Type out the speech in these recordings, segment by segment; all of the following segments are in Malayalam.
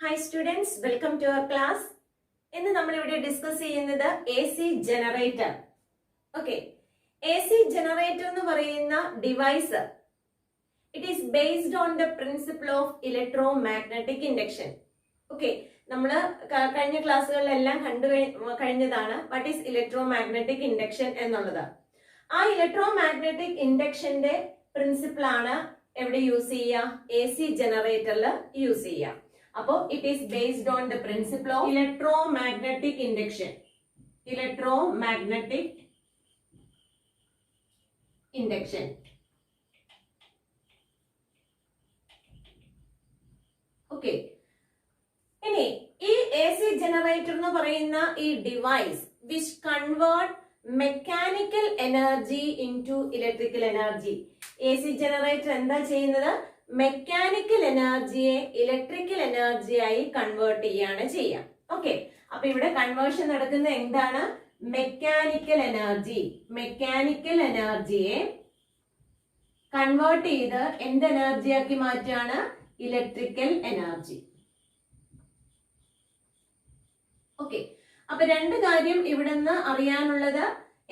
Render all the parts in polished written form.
Hi students, welcome to our class. ഇന്ന് നമ്മൾ ഇവിടെ ഡിസ്കസ് ചെയ്യുന്നത് AC generator. Okay, AC generator എന്ന് പറയുന്ന device it is based on the principle of electromagnetic induction. Okay, നമ്മൾ കഴിഞ്ഞ ക്ലാസ്സുകളിലെല്ലാം കഴിഞ്ഞതാണ് വാട്ട് ഈസ് ഇലക്ട്രോമാഗ്നറ്റിക് ഇൻഡക്ഷൻ എന്നുള്ളത്. ആ ഇലക്ട്രോമാഗ്നറ്റിക് ഇൻഡക്ഷന്റെ പ്രിൻസിപ്പിൾ ആണ് എവിടെ യൂസ് ചെയ്യുക? AC ജനറേറ്ററിൽ യൂസ് ചെയ്യുക. അപ്പോ it is based on the principle of electromagnetic induction. Electromagnetic induction. Okay, ഇനി ഈ AC ജനറേറ്റർ എന്ന് പറയുന്ന ഈ device which convert mechanical energy into electrical energy. AC generator എന്താ ചെയ്യുന്നത്? മെക്കാനിക്കൽ എനർജിയെ ഇലക്ട്രിക്കൽ എനർജിയായി കൺവേർട്ട് ചെയ്യാണ് ചെയ്യുക. ഓക്കെ, അപ്പൊ ഇവിടെ കൺവേർഷൻ നടക്കുന്ന എന്താണ്? Mechanical energy. മെക്കാനിക്കൽ എനർജിയെ കൺവേർട്ട് ചെയ്ത് എന്ത് എനർജിയാക്കി മാറ്റുകയാണ്? Electrical energy. ഓക്കെ, അപ്പൊ രണ്ട് കാര്യം ഇവിടെ നിന്ന് അറിയാനുള്ളത്.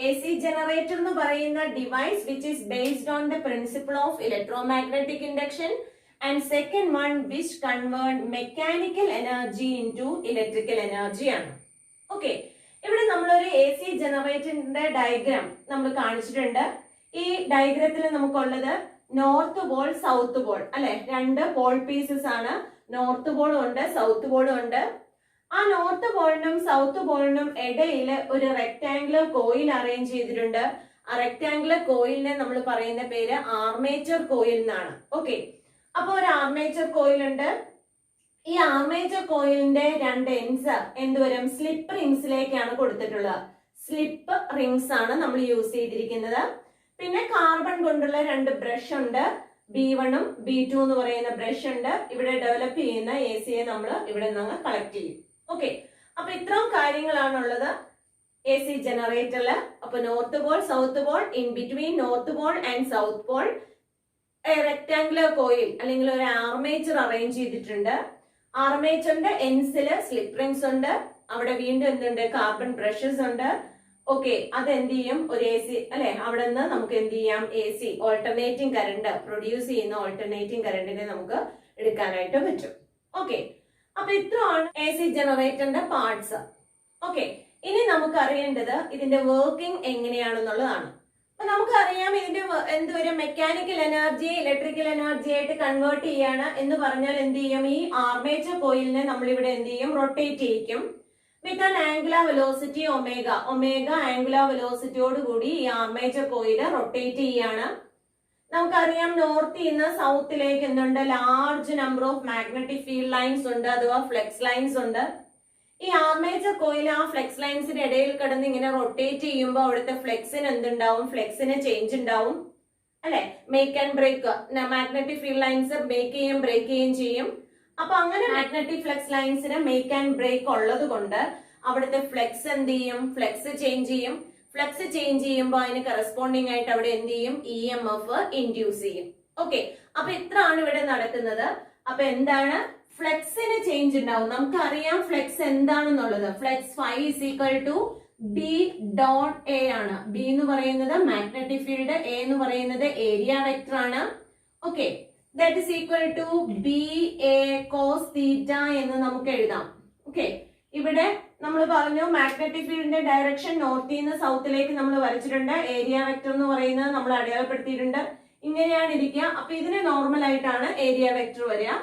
AC generator എന്ന് പറയുന്ന device which is based on the principle of electromagnetic induction and second one which convert mechanical energy into electrical energy ആണ്. ഓക്കെ, ഇവിടെ നമ്മളൊരു AC ജനറേറ്ററിന്റെ ഡയഗ്രാം നമ്മൾ കാണിച്ചിട്ടുണ്ട്. ഈ ഡയഗ്രത്തിൽ നമുക്കുള്ളത് നോർത്ത് പോൾ സൗത്ത് പോൾ അല്ലെ, രണ്ട് പോൾ പീസസ് ആണ്. നോർത്ത് പോളും ഉണ്ട് സൗത്ത് പോളും ഉണ്ട്. ആ നോർത്ത് പോളിനും സൗത്ത് പോളിനും ഇടയിൽ ഒരു റെക്ടാംഗുലർ കോയിൽ അറേഞ്ച് ചെയ്തിട്ടുണ്ട്. ആ റെക്ടാംഗുലർ കോയിലിനെ നമ്മൾ പറയുന്ന പേര് ആർമേച്ചർ കോയിൽ എന്നാണ്. ഓക്കെ, അപ്പൊ ഒരു ആർമേച്ചർ കോയിൽ ഉണ്ട്. ഈ ആർമേച്ചർ കോയിലിന്റെ രണ്ട് എൻഡ്സ് എന്തുവരും? സ്ലിപ്പ് റിംഗ്സിലേക്കാണ് കൊടുത്തിട്ടുള്ളത്. സ്ലിപ്പ് റിംഗ്സ് ആണ് നമ്മൾ യൂസ് ചെയ്തിരിക്കുന്നത്. പിന്നെ കാർബൺ കൊണ്ടുള്ള രണ്ട് ബ്രഷ് ഉണ്ട്. B1 ഉം B2 എന്ന് പറയുന്ന ബ്രഷ് ഉണ്ട്. ഇവിടെ ഡെവലപ്പ് ചെയ്യുന്ന ACയെ നമ്മൾ ഇവിടെ നിന്ന് കളക്ട് ചെയ്യും. ഓക്കെ, അപ്പൊ ഇത്രയും കാര്യങ്ങളാണുള്ളത് AC ജനറേറ്ററില്. അപ്പൊ north Paul south Paul, in between north Paul and south Paul rectangular coil അല്ലെങ്കിൽ ഒരു ആർമേച്ചർ അറേഞ്ച് ചെയ്തിട്ടുണ്ട്. ആർമേച്ചറിന്റെ എൻഡ്സില് സ്ലിപ്പ് റിംഗ്സ് ഉണ്ട്. അവിടെ വീണ്ടും എന്തുണ്ട്? കാർബൺ ബ്രഷസ് ഉണ്ട്. ഓക്കെ, അത് എന്ത് ചെയ്യും? ഒരു AC അല്ലെ, അവിടെ നിന്ന് നമുക്ക് എന്ത് ചെയ്യാം? AC ഓൾട്ടർനേറ്റിംഗ് കറണ്ട് പ്രൊഡ്യൂസ് ചെയ്യുന്ന ഓൾട്ടർനേറ്റിംഗ് കറണ്ടിനെ നമുക്ക് എടുക്കാനായിട്ട് പറ്റും. ഓക്കെ, അപ്പൊ ഇത്രയാണ് AC ജനറേറ്ററിന്റെ പാർട്സ്. ഓക്കെ, ഇനി നമുക്ക് അറിയേണ്ടത് ഇതിന്റെ വർക്കിംഗ് എങ്ങനെയാണെന്നുള്ളതാണ്. അപ്പൊ നമുക്കറിയാം ഇതിന്റെ എന്തുവരും? മെക്കാനിക്കൽ എനർജി ഇലക്ട്രിക്കൽ എനർജി ആയിട്ട് കൺവേർട്ട് ചെയ്യാണ് എന്ന് പറഞ്ഞാൽ എന്ത് ചെയ്യും? ഈ ആർമേച്ചർ കോയിലിനെ നമ്മൾ ഇവിടെ എന്ത് ചെയ്യും? റൊട്ടേറ്റ് ചെയ്യിക്കും with an angular velocity omega. Omega angular വെലോസിറ്റിയോട് കൂടി ഈ ആർമേച്ചർ കോയില് റൊട്ടേറ്റ് ചെയ്യാണ്. നമുക്കറിയാം നോർത്തിൽ നിന്ന് സൗത്തിലേക്ക് എന്തുണ്ട്? Large number of magnetic field lines ഉണ്ട്, അഥവാ ഫ്ലെക്സ് ലൈൻസ് ഉണ്ട്. ഈ ആർമേച്ചർ കോയിൽ ആ ഫ്ലെക്സ് ലൈൻസിന്റെ ഇടയിൽ കിടന്ന് ഇങ്ങനെ റൊട്ടേറ്റ് ചെയ്യുമ്പോൾ അവിടുത്തെ ഫ്ലെക്സിന് എന്തുണ്ടാവും? ഫ്ലെക്സിന് ചേഞ്ച് ഉണ്ടാവും അല്ലെ. Make and break, magnetic field lines make ചെയ്യും ബ്രേക്ക് ചെയ്യുകയും ചെയ്യും. അപ്പൊ അങ്ങനെ മാഗ്നറ്റിക് ഫ്ലെക്സ് ലൈൻസിന് മേക്ക് ആൻഡ് ബ്രേക്ക് ഉള്ളത് കൊണ്ട് അവിടുത്തെ ഫ്ലെക്സ് എന്ത് ചെയ്യും? ഫ്ലെക്സ് ചേഞ്ച് ചെയ്യും. ഫ്ലക്സ് ചേഞ്ച് ചെയ്യുമ്പോൾ അതിന് കറസ്പോണ്ടിങ് ആയിട്ട് അവിടെ എന്ത് ചെയ്യും? EMF ഇൻഡ്യൂസ് ചെയ്യും. ഓക്കെ, അപ്പൊ ഇത്രയാണ് ഇവിടെ നടക്കുന്നത്. അപ്പൊ എന്താണ്? ഫ്ലക്സിന് ചേഞ്ച് ഉണ്ടാവും. നമുക്കറിയാം ഫ്ലക്സ് എന്താണെന്നുള്ളത്. ഫ്ലക്സ് φ = B ഡോട്ട് A ആണ്. B എന്ന് പറയുന്നത് മാഗ്നറ്റിക് ഫീൽഡ്, A എന്ന് പറയുന്നത് ഏരിയ വെക്ടർ ആണ്. Okay, that is equal to BA cos θ എന്ന് നമുക്ക് എഴുതാം. ഓക്കെ, ഇവിടെ നമ്മൾ പറഞ്ഞു മാഗ്നറ്റിക് ഫീൽഡിന്റെ ഡയറക്ഷൻ നോർത്തിൽ നിന്ന് സൗത്തിലേക്ക് നമ്മൾ വരച്ചിട്ടുണ്ട്. ഏരിയ വെക്ടർ എന്ന് പറയുന്നത് നമ്മൾ അടയാളപ്പെടുത്തിയിട്ടുണ്ട്. ഇങ്ങനെയാണ് ഇരിക്കുക. അപ്പൊ ഇതിന് നോർമൽ ആയിട്ടാണ് ഏരിയ വെക്ടർ വരിക.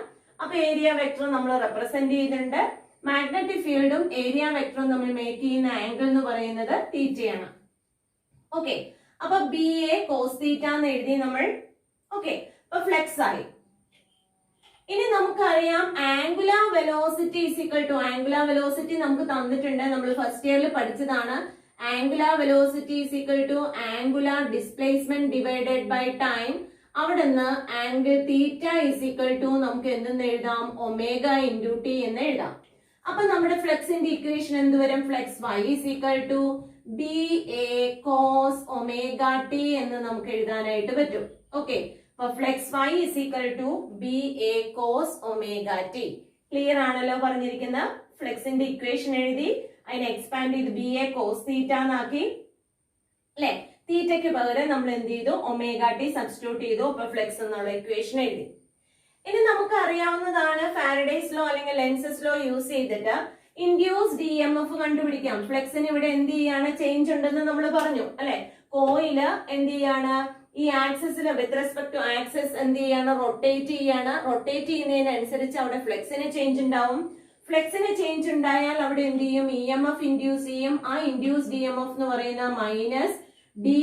അപ്പൊ ഏരിയ വെക്ടർ നമ്മൾ റെപ്രസെന്റ് ചെയ്തിട്ടുണ്ട്. മാഗ്നറ്റിക് ഫീൽഡും ഏരിയ വെക്ടറും നമ്മൾ മേക്ക് ചെയ്യുന്ന ആംഗിൾ എന്ന് പറയുന്നത് തീറ്റയാണ്. ഓക്കെ, അപ്പൊ BA cos θ എന്ന് എഴുതി നമ്മൾ. ഓക്കെ, അപ്പൊ ഫ്ലെക്സ് ആയി. ഇനി നമുക്കറിയാം ആംഗുലാർ വെലോസിറ്റി ആംഗുലാർ വെലോസിറ്റി നമുക്ക് തന്നിട്ടുണ്ട്. നമ്മൾ ഫസ്റ്റ് ഇയറിൽ പഠിച്ചതാണ്. Angular velocity angular displacement divided by time. അവിടെ നിന്ന് ആംഗിൾ θ നമുക്ക് എന്തെന്ന് എഴുതാം? ഒമേഗ ഇൻറ്റു ടി എന്ന് എഴുതാം. അപ്പൊ നമ്മുടെ ഫ്ലെക്സിന്റെ ഇക്വേഷൻ എന്ത് വരും? Flex y BA cos omega t എന്ന് നമുക്ക് എഴുതാനായിട്ട് പറ്റും. ഓക്കെ, അപ്പൊ flex y BA cos omega t. Clear ആണല്ലോ പറഞ്ഞിരിക്കുന്ന ഫ്ലെക്സിന്റെ ഇക്വേഷൻ എഴുതി അതിനെ എക്സ്പാൻഡ് ചെയ്ത് ബി എ കോസ് തീറ്റ എന്നാക്കി അല്ലെ. തീറ്റയ്ക്ക് പകരം നമ്മൾ എന്ത് ചെയ്തു, ഒമേഗ ടി സബ്സ്റ്റിറ്റ്യൂട്ട് ചെയ്തു. അപ്പൊ ഫ്ലെക്സ് എന്നുള്ള ഇക്വേഷൻ എഴുതി. ഇനി നമുക്ക് അറിയാവുന്നതാണ് ഫാരഡേസ് ലോ അല്ലെങ്കിൽ ലെൻസസ് ലോ യൂസ് ചെയ്തിട്ട് ഇൻഡ്യൂസ് ഡി എം എഫ് കണ്ടുപിടിക്കാം. ഫ്ലെക്സിന് ഇവിടെ എന്ത് ചെയ്യാണ്, ചേഞ്ച് ഉണ്ടെന്ന് നമ്മൾ പറഞ്ഞു അല്ലെ. കോയില് എന്ത് ചെയ്യാണ്, ഈ ആക്സിസിൽ വിത്ത് റെസ്പെക്ട് ടു ആക്സിസ് എന്ത് ചെയ്യാണ്, റൊട്ടേറ്റ് ചെയ്യാണ്. റൊട്ടേറ്റ് ചെയ്യുന്നതിനനുസരിച്ച് അവിടെ ഫ്ലെക്സിന് ചേഞ്ച് ഉണ്ടാവും. ഫ്ലെക്സിന് ചേഞ്ച് ഉണ്ടായാൽ അവിടെ എന്ത് ചെയ്യും, ഇ എം എഫ് ഇൻഡ്യൂസ് ചെയ്യും. ആ ഇൻഡ്യൂസ് ഡി എം എഫ് എന്ന് പറയുന്ന minus d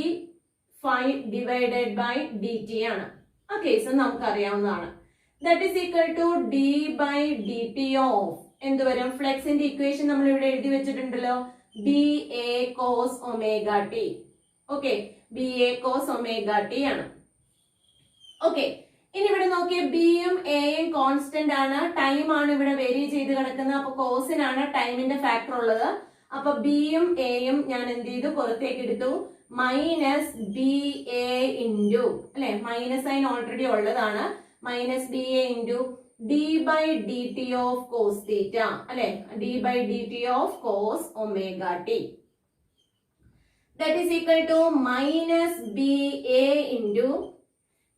phi divided by D t ആണ്. ആ കേസ് നമുക്ക് അറിയാവുന്നതാണ്. That is equal to d by D T of എന്ത് വരും, ഫ്ലെക്സിന്റെ ഇക്വേഷൻ നമ്മൾ ഇവിടെ എഴുതി വെച്ചിട്ടുണ്ടല്ലോ, B A cos omega T. Okay, B A cos omega t ആണ്. ഓക്കെ, ഇനി ഇവിടെ നോക്കിയ ബിയും എയും കോൺസ്റ്റന്റ് ആണ്, ടൈം ആണ് ഇവിടെ വേരി ചെയ്ത് കിടക്കുന്നത്. അപ്പൊ കോസിനാണ് ടൈമിന്റെ ഫാക്ടർ ഉള്ളത്. അപ്പൊ ബിയും എയും ഞാൻ എന്ത് ചെയ്തു, പുറത്തേക്ക് എടുത്തു. മൈനസ് ബി എ ഇൻറ്റു അല്ലെ, മൈനസ് സൈൻ ഓൾറെഡി ഉള്ളതാണ്, minus B A into D by D T of cos theta അല്ലെ, D by D T of cos omega T. That is equal to minus BA into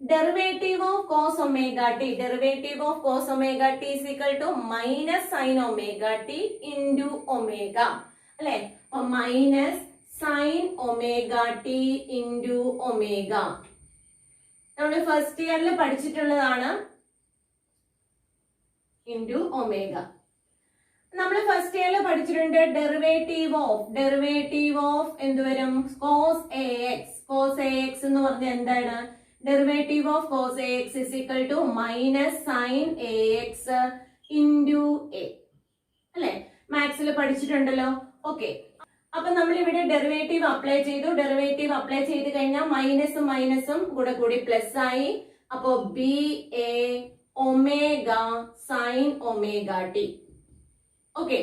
derivative of cos omega t. Derivative of cos omega t is equal to minus sin omega t into omega. അല്ലെ, അപ്പൊ minus sine omega t into omega. നമ്മൾ ഫസ്റ്റ് ഇയറിൽ പഠിച്ചിട്ടുള്ളതാണ് ഇൻറ്റു ഒമേഗ. നമ്മൾ ഫസ്റ്റ് ഇയറിൽ പഠിച്ചിട്ടുണ്ട് ഡെറിവേറ്റീവ് ഓഫ് എന്ത് വരും, cos a x. Cos a x എന്ന് പറഞ്ഞാൽ എന്താണ്, derivative of cos a x is equal to minus sine a x into a അല്ലെ, മാത്സിൽ പഠിച്ചിട്ടുണ്ടല്ലോ. ഓക്കെ, അപ്പൊ നമ്മൾ ഇവിടെ ഡെറിവേറ്റീവ് അപ്ലൈ ചെയ്തു. ഡെറിവേറ്റീവ് അപ്ലൈ ചെയ്ത് കഴിഞ്ഞാൽ മൈനസും മൈനസും കൂടെ കൂടി പ്ലസ് ആയി. അപ്പോ B A omega sine omega T. Okay,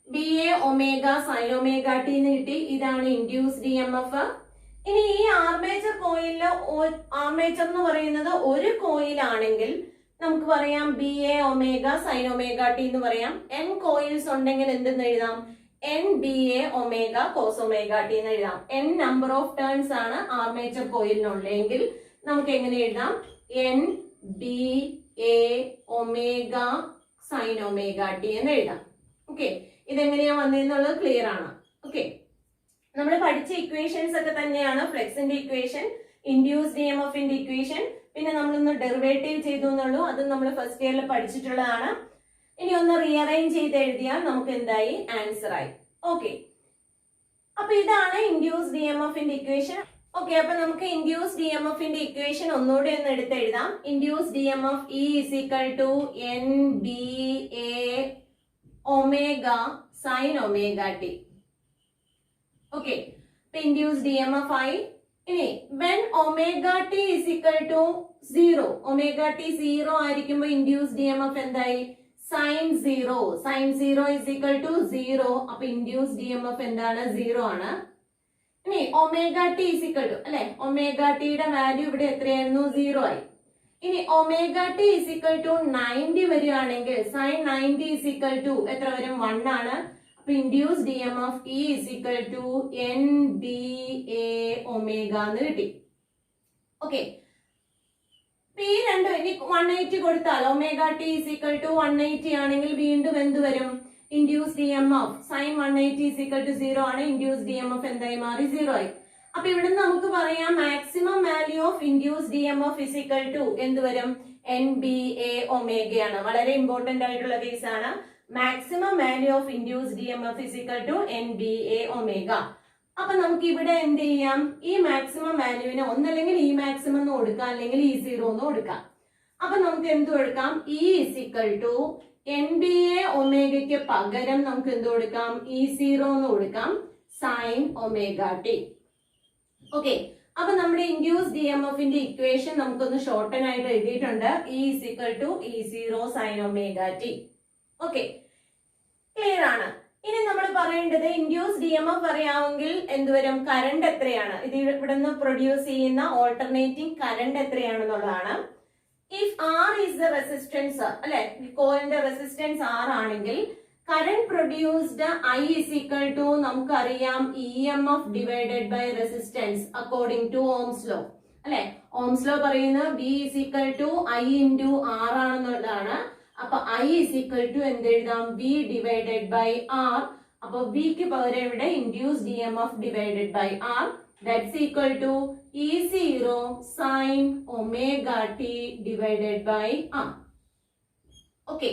B A omega sine omega t എന്ന് കിട്ടി. ഇതാണ് ഇൻഡ്യൂസ് ഡി എം എഫ്. ഇനി ഈ ആർമേച്ചർ കോയിലില്, ആർമേച്ചർ എന്ന് പറയുന്നത് ഒരു കോയിലാണെങ്കിൽ നമുക്ക് പറയാം B A omega sine omega t എന്ന് പറയാം. എൻ കോയിൽസ് ഉണ്ടെങ്കിൽ എന്തെന്ന് എഴുതാം, N B A omega cos omega t എന്ന് എഴുതാം. എൻ നമ്പർ ഓഫ് ടേൺസ് ആണ് ആർമേച്ചർ കോയിലിനുള്ളെങ്കിൽ നമുക്ക് എങ്ങനെ എഴുതാം, N B A omega sine omega t എന്ന് എഴുതാം. ഓക്കെ, ഇതെങ്ങനെയാ വന്നതെന്നുള്ളത് ക്ലിയർ ആണ്. ഓക്കെ, നമ്മൾ പഠിച്ച ഇക്വേഷൻസ് ഒക്കെ തന്നെയാണ് ഫ്ലെക്സിന്റെ ഇക്വേഷൻ, ഇൻഡ്യൂസ് ഡി എം എഫിന്റെ ഇക്വേഷൻ. പിന്നെ നമ്മളൊന്ന് ഡെറിവേറ്റീവ് ചെയ്തു എന്നുള്ളൂ, അത് നമ്മൾ ഫസ്റ്റ് ഇയറിൽ പഠിച്ചിട്ടുള്ളതാണ്. ഇനി ഒന്ന് റീഅറേഞ്ച് ചെയ്ത് എഴുതിയാൽ നമുക്ക് എന്തായി, ആൻസർ ആയി. ഓക്കെ, അപ്പൊ ഇതാണ് ഇൻഡ്യൂസ് ഡി എം എഫിന്റെ ഇക്വേഷൻ. ഓക്കെ, അപ്പൊ നമുക്ക് ഇൻഡ്യൂസ് ഡി എം എഫിന്റെ ഇക്വേഷൻ ഒന്നുകൂടി ഒന്ന് എടുത്ത് എഴുതാം. Induced D M F E is equal to N B A omega sine omega T. Okay, induced D M F ആയി. ഇനി when omega T is equal to 0, omega T 0 ആയിരിക്കുമ്പോ ഇൻഡ്യൂസ് ഡി എം എഫ് എന്തായി, sine 0. Sine 0 is equal to 0. അപ്പൊ ഇൻഡ്യൂസ് ഡി എം എഫ് എന്താണ്, 0 ആണ്. ഇനി omega T is equal to അല്ലെ, ഒമേഗ ടിയുടെ വാല്യൂ ഇവിടെ എത്രയായിരുന്നു, 0 ആയി. ഇനി omega T is equal to 90 വരികയാണെങ്കിൽ സൈൻ 90 ഇസ് ഈക്വൽ ടു എത്ര വരും, 1 ആണ്. അപ്പൊ induce D M F E is equal to N B A omega എന്ന് കിട്ടി. ഓക്കെ, ഈ രണ്ടും ഇനി 180 കൊടുത്താൽ omega T is equal to 180 ആണെങ്കിൽ വീണ്ടും എന്ത് വരും, induce D M F sine 180 is equal to 0 ആണ്. ഇൻഡ്യൂസ് ഡി എം എഫ് എന്തായി മാറി, 0 ആയി. അപ്പൊ ഇവിടെ നമുക്ക് പറയാം maximum value of induce D M F is equal to എന്ത് വരും, എൻ ബി എ ഒമേഗയാണ്. വളരെ ഇമ്പോർട്ടന്റ് ആയിട്ടുള്ള കേസ് ആണ്. Maximum value of induce D M F is equal to N B A omega. അപ്പൊ നമുക്ക് ഇവിടെ എന്ത് ചെയ്യാം, ഈ മാക്സിമം വാല്യൂവിനെ ഒന്നല്ലെങ്കിൽ ഈ മാക്സിമം എന്ന് കൊടുക്കാം, അല്ലെങ്കിൽ ഈ 0 എന്ന് കൊടുക്കാം. അപ്പൊ നമുക്ക് എന്ത് കൊടുക്കാം, E is equal to N B A ഒമേഗയ്ക്ക് പകരം നമുക്ക് എന്ത് കൊടുക്കാം, ഇ 0 എന്ന് കൊടുക്കാം, സൈൻ ഒമേഗ ടി. ഓക്കെ, അപ്പൊ നമ്മുടെ ഇൻഡ്യൂസ് ഡി എം എഫിന്റെ ഇക്വേഷൻ നമുക്കൊന്ന് ഷോർട്ടൻ ആയിട്ട് എഴുതിയിട്ടുണ്ട്, E is equal to E 0 sine omega T. Okay, clear ആണ്. ഇനി നമ്മൾ പറയേണ്ടത് ഇൻഡ്യൂസ് ഡി എം എഫ് അറിയാമെങ്കിൽ എന്തുവരും, കറണ്ട് എത്രയാണ്, ഇത് ഇവിടെ നിന്ന് പ്രൊഡ്യൂസ് ചെയ്യുന്ന ഓൾട്ടർനേറ്റിംഗ് കറണ്ട് എത്രയാണെന്നുള്ളതാണ്. If R is the resistance അല്ലെ, കോയിലിന്റെ റെസിസ്റ്റൻസ് ആർ ആണെങ്കിൽ current produced I is equal to നമുക്കറിയാം EMF divided by resistance according to Ohm's law അല്ലെ. ഓംസ് ലോ പറയുന്നത് V is equal to I into R ആണെന്നുള്ളതാണ്. അപ്പൊ I ഇസ് ഈക്വൽ ടു എന്തെഴുതാം, V ഡിവൈഡഡ് ബൈ ആർ. അപ്പൊ വിക്ക് പകരം ഇവിടെ induced EMF divided by R, that's equal to E0 sine omega T divided by R. Okay,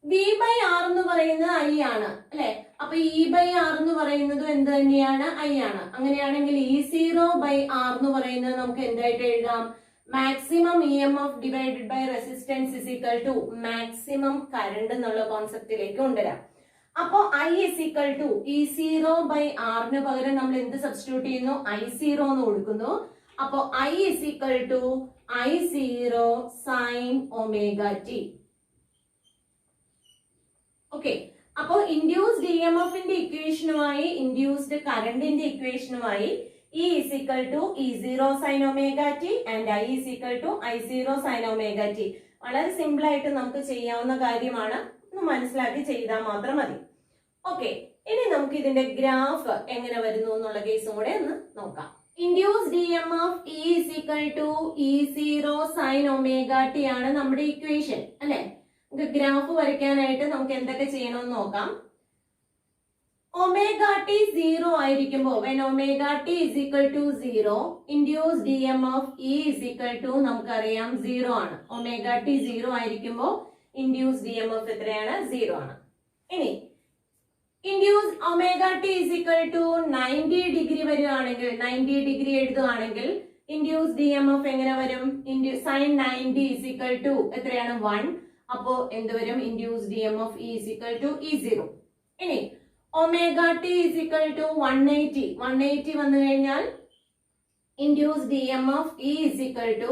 V by R എന്ന് പറയുന്നത് I ആണ് അല്ലെ. അപ്പൊ E ബൈ ആർ എന്ന് പറയുന്നതും എന്ത് തന്നെയാണ്, I ആണ്. അങ്ങനെയാണെങ്കിൽ E0 ബൈ ആർ എന്ന് പറയുന്നത് നമുക്ക് എന്തായിട്ട് എഴുതാം, maximum EMF divided by resistance is equal to maximum current എന്നുള്ള കോൺസെപ്റ്റിലേക്ക് കൊണ്ടുവരാം. അപ്പോ I is equal to E0 by ആറിന് പകരം നമ്മൾ എന്ത് സബ്സ്റ്റിറ്റ്യൂട്ട് ചെയ്യുന്നു, I0 എന്ന് കൊടുക്കുന്നു. അപ്പോ I is equal to I0 sine omega T. Okay, അപ്പോ ഇൻഡ്യൂസ്ഡ് EMFന്റെ ഇക്വേഷനുമായി ഇൻഡ്യൂസ്ഡ് കറണ്ടിന്റെ ഇക്വേഷനുമായി E is equal to E0 sin omega t and I is equal to I0 sin omega t. വളരെ സിമ്പിൾ ആയിട്ട് നമുക്ക് ചെയ്യാവുന്ന കാര്യമാണ്, ഒന്ന് മനസ്സിലാക്കി ചെയ്താൽ മാത്രം മതി. ഓക്കെ, ഇനി നമുക്ക് ഇതിന്റെ ഗ്രാഫ് എങ്ങനെ വരുന്നു എന്നുള്ള കേസും കൂടെ ഒന്ന് നോക്കാം. Induced EMF E is equal to E0 sin omega t ആണ് നമ്മുടെ ഇക്വേഷൻ അല്ലെ. നമുക്ക് ഗ്രാഫ് വരയ്ക്കാനായിട്ട് നമുക്ക് എന്തൊക്കെ ചെയ്യണമെന്ന് നോക്കാം. ഒമേഗ ടി 0 ആയിരിക്കുമ്പോൾ when omega t is equal to 0 induced EMF E is equal to നമുക്കറിയാം 0 ആണ്. ഒമേഗ ടി 0 ആയിരിക്കുമ്പോൾ induced EMF എത്രയാണ്, 0 ആണ്. ഇനി induced omega T is equal to 90 degree വരുവാണെങ്കിൽ, 90 ഡിഗ്രി എഴുതുകയാണെങ്കിൽ induced EMF എങ്ങനെ വരും, sin 90 is equal to എത്രയാണ് 1. അപ്പോ എന്ത് വരും, induced EMF E is equal to E0. ഇനി omega T is equal to 180 വന്നു കഴിഞ്ഞാൽ induced EMF E is equal to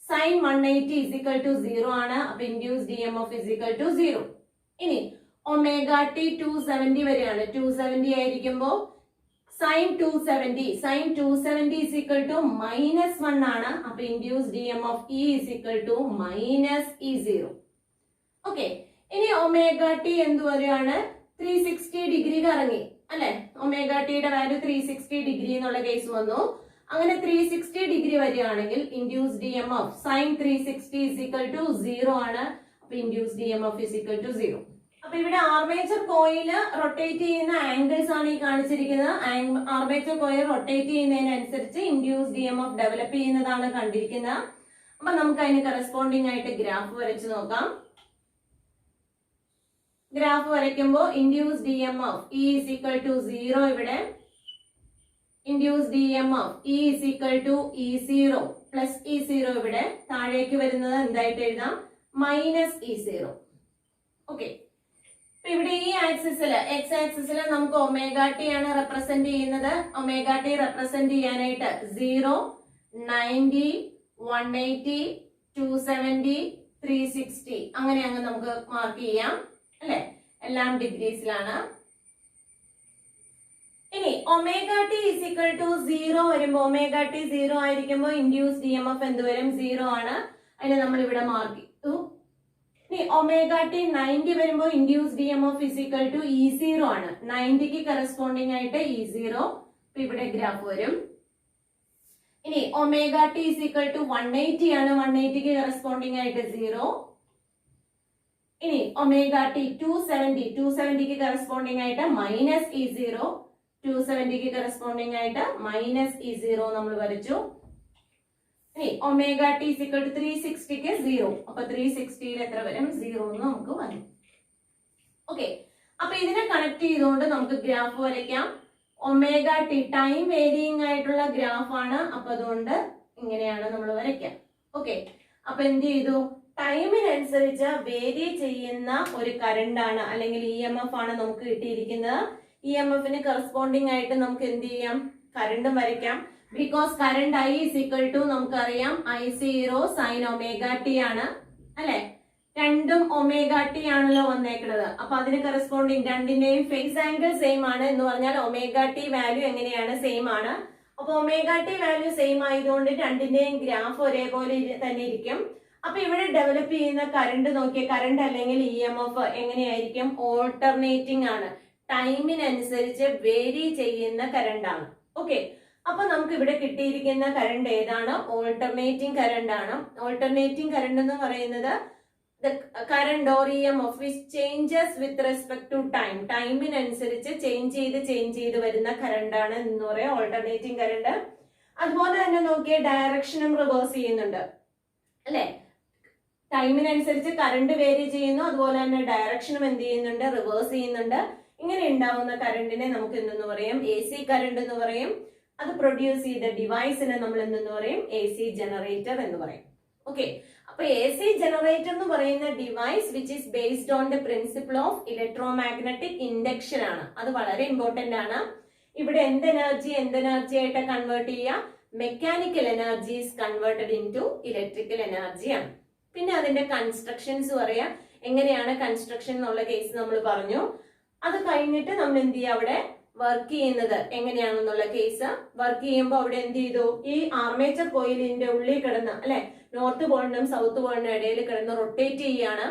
sine 180 is equal to 0 ആണ്. അപ്പൊ induced EMF is equal to 0. ഇനി ഒമേഗ ടി 270 വരെയാണ്, 270 ആയിരിക്കുമ്പോൾ സൈൻ 270 ഇസ് ഈക്വൽ ടു -1 ആണ്. അപ്പൊ induced EMF E is equal to -E0. Okay, ഇനി ഒമേഗ ടി എന്ത് വരെയാണ്, 360 ഡിഗ്രി കറങ്ങി അല്ലെ. ഒമേഗ ടിയുടെ വാല്യൂ 360 ഡിഗ്രി എന്നുള്ള കേസ് വന്നു. അങ്ങനെ 360 ഡിഗ്രി വരികയാണെങ്കിൽ induced EMF sine 360 is equal to 0 ആണ്. അപ്പൊ induced EMF is equal to 0. അപ്പൊ ഇവിടെ ആർമേച്ചർ കോയില് റൊട്ടേറ്റ് ചെയ്യുന്ന ആംഗിൾസ് ആണ് ഈ കാണിച്ചിരിക്കുന്നത്. ആർമേച്ചർ കോയിൽ റൊട്ടേറ്റ് ചെയ്യുന്നതിനനുസരിച്ച് ഇൻഡ്യൂസ്ഡ് EMF ഡെവലപ്പ് ചെയ്യുന്നതാണ് കണ്ടിരിക്കുന്നത്. അപ്പൊ നമുക്ക് അതിന് കറസ്പോണ്ടിങ് ആയിട്ട് ഗ്രാഫ് വരച്ചു നോക്കാം. ഗ്രാഫ് വരയ്ക്കുമ്പോൾ induced EMF E is equal to 0 ഇവിടെ, induced EMF E is equal to E0 plus E0 ഇവിടെ, താഴേക്ക് വരുന്നത് എന്തായിട്ട് എഴുതാം, -E0. ഓക്കെ, ഇവിടെ ഈ ആക്സിസിൽ എക്സ് ആക്സിസിൽ നമുക്ക് ഒമേഗ ടി ആണ് റെപ്രസെന്റ് ചെയ്യുന്നത്. ഒമേഗ ടി റെപ്രസെന്റ് ചെയ്യാനായിട്ട് 0, 90, 180, 270, 360 അങ്ങനെ അങ്ങ് നമുക്ക് മാർക്ക് ചെയ്യാം അല്ലെ, എല്ലാം ഡിഗ്രീസിലാണ്. ഇനി omega T is equal to 0 വരുമ്പോ, ഒമേഗ ടി 0 ആയിരിക്കുമ്പോൾ ഇൻഡ്യൂസ്ഡ് EMF എന്ത് വരും, 0 ആണ്. അതിനെ നമ്മൾ ഇവിടെ മാർക്ക് ചെയ്തു. ഇനി ഒമേഗ ടി 90 വരുമ്പോൾ induced EMF is equal to E0 ആണ്. 90ക്ക് കറസ്പോണ്ടിങ് ആയിട്ട് E0. ഇവിടെ ഗ്രാഫ് വരും. ഇനി omega T is equal to 180 ആണ്. 180ക്ക് കറസ്പോണ്ടിങ് ആയിട്ട് 0. ഇനി ഒമേഗ ടി 270ക്ക് കറസ്പോണ്ടിങ് ആയിട്ട് -E0, 270ക്ക് കറസ്പോണ്ടിങ് ആയിട്ട് -E0 നമ്മൾ വരച്ചു. ഇനി omega T is equal to 360ക്ക് 0. അപ്പൊ 360യിൽ എത്ര വരും, 0 എന്ന് നമുക്ക് വരും. ഓക്കെ, അപ്പൊ ഇതിനെ കണക്ട് ചെയ്തുകൊണ്ട് നമുക്ക് ഗ്രാഫ് വരയ്ക്കാം. ഒമേഗ ടി ടൈം വേരിയിങ് ആയിട്ടുള്ള ഗ്രാഫ് ആണ്. അപ്പൊ അതുകൊണ്ട് ഇങ്ങനെയാണ് നമ്മൾ വരയ്ക്കാം. ഓക്കെ, അപ്പൊ എന്ത് ചെയ്തു, ടൈമിനനുസരിച്ച് വേരി ചെയ്യുന്ന ഒരു കറണ്ട് ആണ് അല്ലെങ്കിൽ EMF ആണ് നമുക്ക് കിട്ടിയിരിക്കുന്നത്. EMFന് കറസ്പോണ്ടിങ് ആയിട്ട് നമുക്ക് എന്ത് ചെയ്യാം, കറണ്ടും വരയ്ക്കാം. Because current I is equal to നമുക്കറിയാം I0 സൈൻ ഒമേഗ ടി ആണ് അല്ലെ. രണ്ടും ഒമേഗ ടി ആണല്ലോ വന്നേക്കുന്നത്. അപ്പൊ അതിന് കറസ്പോണ്ടിങ് രണ്ടിന്റെയും ഫേസ് ആംഗിൾ സെയിം ആണ് എന്ന് പറഞ്ഞാൽ ഒമേഗ ടി വാല്യൂ എങ്ങനെയാണ്, സെയിം ആണ്. അപ്പൊ ഒമേഗ ടി വാല്യൂ സെയിം ആയതുകൊണ്ട് രണ്ടിന്റെയും ഗ്രാഫ് ഒരേപോലെ തന്നെ ഇരിക്കും. അപ്പൊ ഇവിടെ ഡെവലപ്പ് ചെയ്യുന്ന കറണ്ട് നോക്കിയ കറണ്ട് അല്ലെങ്കിൽ ഇ എം എഫ് എങ്ങനെയായിരിക്കും? ഓൾട്ടർനേറ്റിംഗ് ആണ്, ടൈമിനനുസരിച്ച് വേരി ചെയ്യുന്ന കറണ്ട് ആണ്. ഓക്കെ, അപ്പൊ നമുക്ക് ഇവിടെ കിട്ടിയിരിക്കുന്ന കറണ്ട് ഏതാണ്? ഓൾട്ടർനേറ്റിംഗ് കറണ്ട് ആണ്. ഓൾട്ടർനേറ്റിംഗ് കറണ്ട് എന്ന് പറയുന്നത് the current or EMF which changes with respect to time. ടൈമിനനുസരിച്ച് ചേഞ്ച് ചെയ്ത് വരുന്ന കറണ്ട് ആണ് എന്ന് പറയാം ഓൾട്ടർനേറ്റിംഗ് കറണ്ട്. അതുപോലെ തന്നെ നോക്കിയ ഡയറക്ഷനും റിവേഴ്സ് ചെയ്യുന്നുണ്ട് അല്ലെ? ടൈമിനനുസരിച്ച് കറണ്ട് വേരി ചെയ്യുന്നു, അതുപോലെ തന്നെ ഡയറക്ഷനും എന്ത് ചെയ്യുന്നുണ്ട്? റിവേഴ്സ് ചെയ്യുന്നുണ്ട്. ഇങ്ങനെ ഉണ്ടാവുന്ന കറണ്ടിനെ നമുക്ക് എന്തെന്ന് പറയും? എ സി കറണ്ട് എന്ന് പറയും. അത് പ്രൊഡ്യൂസ് ചെയ്ത ഡിവൈസിനെ നമ്മൾ എന്തെന്ന് പറയും? എ സി ജനറേറ്റർ എന്ന് പറയും. ഓക്കെ, അപ്പൊ എ സി ജനറേറ്റർ എന്ന് പറയുന്ന device which is based on the principle of electromagnetic induction ആണ്. അത് വളരെ ഇമ്പോർട്ടന്റ് ആണ്. ഇവിടെ എന്ത് എനർജി ആയിട്ട് കൺവേർട്ട് ചെയ്യുക? Mechanical energy is converted into electrical energy ആണ്. പിന്നെ അതിന്റെ കൺസ്ട്രക്ഷൻസ് പറയാം. എങ്ങനെയാണ് കൺസ്ട്രക്ഷൻ എന്നുള്ള കേസ് നമ്മൾ പറഞ്ഞു. അത് കഴിഞ്ഞിട്ട് നമ്മൾ എന്ത് ചെയ്യുക? അവിടെ വർക്ക് ചെയ്യുന്നത് എങ്ങനെയാണെന്നുള്ള കേസ്. വർക്ക് ചെയ്യുമ്പോൾ അവിടെ എന്ത് ചെയ്തു? ഈ ആർമേച്ചർ കോയിലിന്റെ ഉള്ളിൽ കിടന്ന് അല്ലെ, നോർത്ത് പോളിനും സൗത്ത് പോളിനും ഇടയിൽ കിടന്ന് റൊട്ടേറ്റ് ചെയ്യാണ്.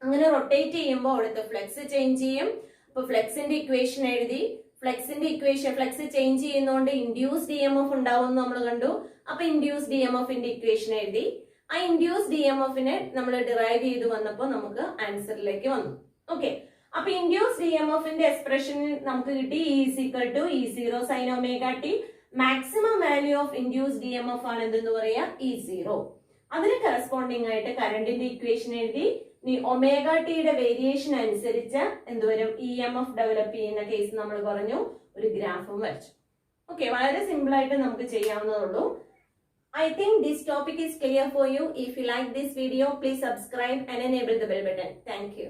അങ്ങനെ റൊട്ടേറ്റ് ചെയ്യുമ്പോൾ അവിടുത്തെ ഫ്ലക്സ് ചേഞ്ച് ചെയ്യും. അപ്പൊ ഫ്ലക്സിന്റെ ഇക്വേഷൻ എഴുതി. ഫ്ലക്സ് ചേഞ്ച് ചെയ്യുന്നതുകൊണ്ട് ഇൻഡ്യൂസ്ഡ് ഇ എം എഫ് ഉണ്ടാവും നമ്മൾ കണ്ടു. അപ്പൊ ഇൻഡ്യൂസ്ഡ് ഇ എം എഫിന്റെ ഇക്വേഷൻ എഴുതി. ആ ഇൻഡ്യൂസ്ഡ് ഇ എം എഫിനെ നമ്മൾ ഡിറൈവ് ചെയ്ത് വന്നപ്പോൾ നമുക്ക് ആൻസറിലേക്ക് വന്നു. ഓക്കെ, അപ്പൊ ഇൻഡ്യൂസ്ഡ് ഇ എം എഫിന്റെ എക്സ്പ്രഷൻ നമുക്ക് കിട്ടി E=E0 sin omega t. Maximum value of induced E M F ആണ് എന്തെന്ന് പറയാ? E0. അതിന് കറസ്പോണ്ടിങ് ആയിട്ട് കറണ്ടിന്റെ ഇക്വേഷൻ എഴുതി. ഇനി ഒമേഗ ടിയുടെ വേരിയേഷൻ അനുസരിച്ച് എന്തുവരും? ഇ എം എഫ് ഡെവലപ്പ് ചെയ്യുന്ന കേസ് നമ്മൾ പറഞ്ഞു. ഒരു ഗ്രാഫും വരച്ചു. ഓക്കെ, വളരെ സിമ്പിൾ ആയിട്ട് നമുക്ക് ചെയ്യാവുന്നതുള്ളൂ. I think this topic is clear for you. If you like this video, please subscribe and enable the bell button. Thank you.